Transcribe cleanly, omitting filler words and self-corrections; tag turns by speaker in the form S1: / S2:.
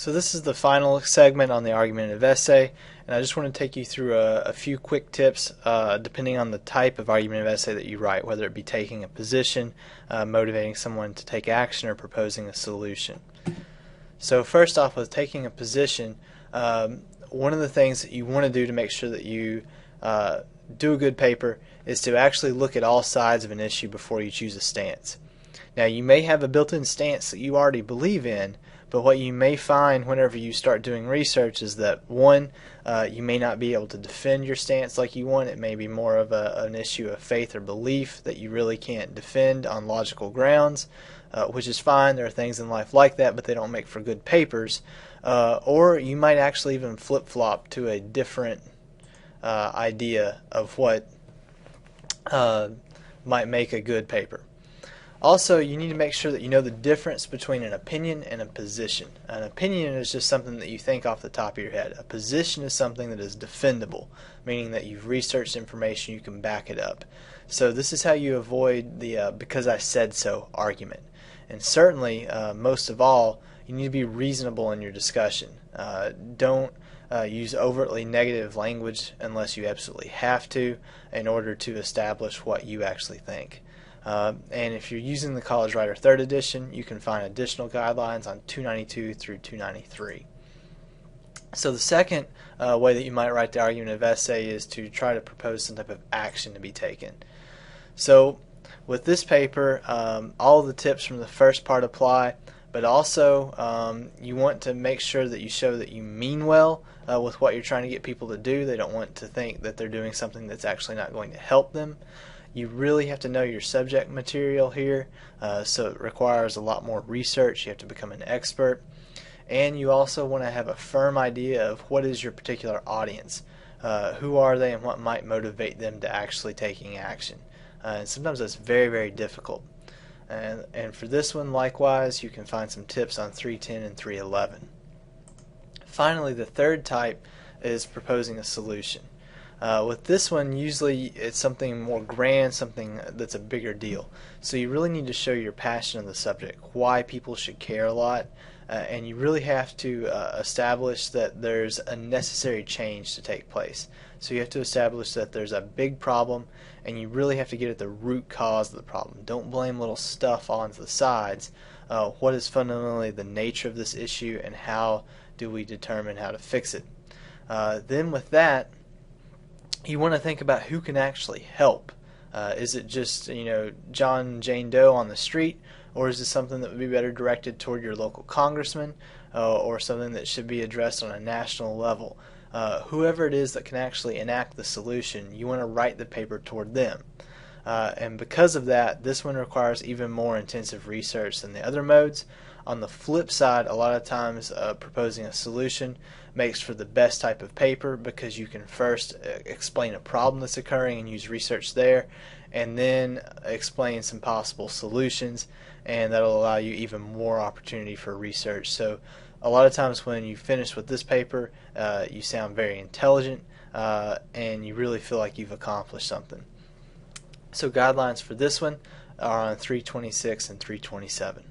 S1: So this is the final segment on the argumentative essay, and I just want to take you through a few quick tips depending on the type of argumentative essay that you write, whether it be taking a position, motivating someone to take action, or proposing a solution. So first off, with taking a position, one of the things that you want to do to make sure that you do a good paper is to actually look at all sides of an issue before you choose a stance. Now, you may have a built-in stance that you already believe in, but what you may find whenever you start doing research is that, one, you may not be able to defend your stance like you want. It may be more of an issue of faith or belief that you really can't defend on logical grounds, which is fine. There are things in life like that, but they don't make for good papers. Or you might actually even flip-flop to a different idea of what might make a good paper. Also, you need to make sure that you know the difference between an opinion and a position. An opinion is just something that you think off the top of your head. A position is something that is defendable, meaning that you've researched information, you can back it up. So this is how you avoid the because I said so argument. And certainly, most of all, you need to be reasonable in your discussion. Don't use overtly negative language unless you absolutely have to in order to establish what you actually think. And if you're using the College Writer 3rd edition, you can find additional guidelines on 292 through 293. So the second way that you might write the argumentative essay is to try to propose some type of action to be taken. So with this paper, all of the tips from the first part apply, but also you want to make sure that you show that you mean well with what you're trying to get people to do. They don't want to think that they're doing something that's actually not going to help them. You really have to know your subject material here, so it requires a lot more research. You have to become an expert. And you also want to have a firm idea of what is your particular audience. Who are they and what might motivate them to actually taking action. And sometimes that's very, very difficult. And for this one, likewise, you can find some tips on 310 and 311. Finally, the third type is proposing a solution. With this one, usually it's something more grand, something that's a bigger deal. So you really need to show your passion of the subject, why people should care a lot, and you really have to establish that there's a necessary change to take place. So you have to establish that there's a big problem, and you really have to get at the root cause of the problem. Don't blame little stuff on the sides. What is fundamentally the nature of this issue, and how do we determine how to fix it? Then with that, you want to think about who can actually help. Is it just John and Jane Doe on the street, or is it something that would be better directed toward your local congressman, or something that should be addressed on a national level? Whoever it is that can actually enact the solution, you want to write the paper toward them. And because of that, this one requires even more intensive research than the other modes. On the flip side, a lot of times proposing a solution makes for the best type of paper, because you can first explain a problem that's occurring and use research there, and then explain some possible solutions, and that'll allow you even more opportunity for research. So a lot of times when you finish with this paper, you sound very intelligent, and you really feel like you've accomplished something. So guidelines for this one are on 326 and 327.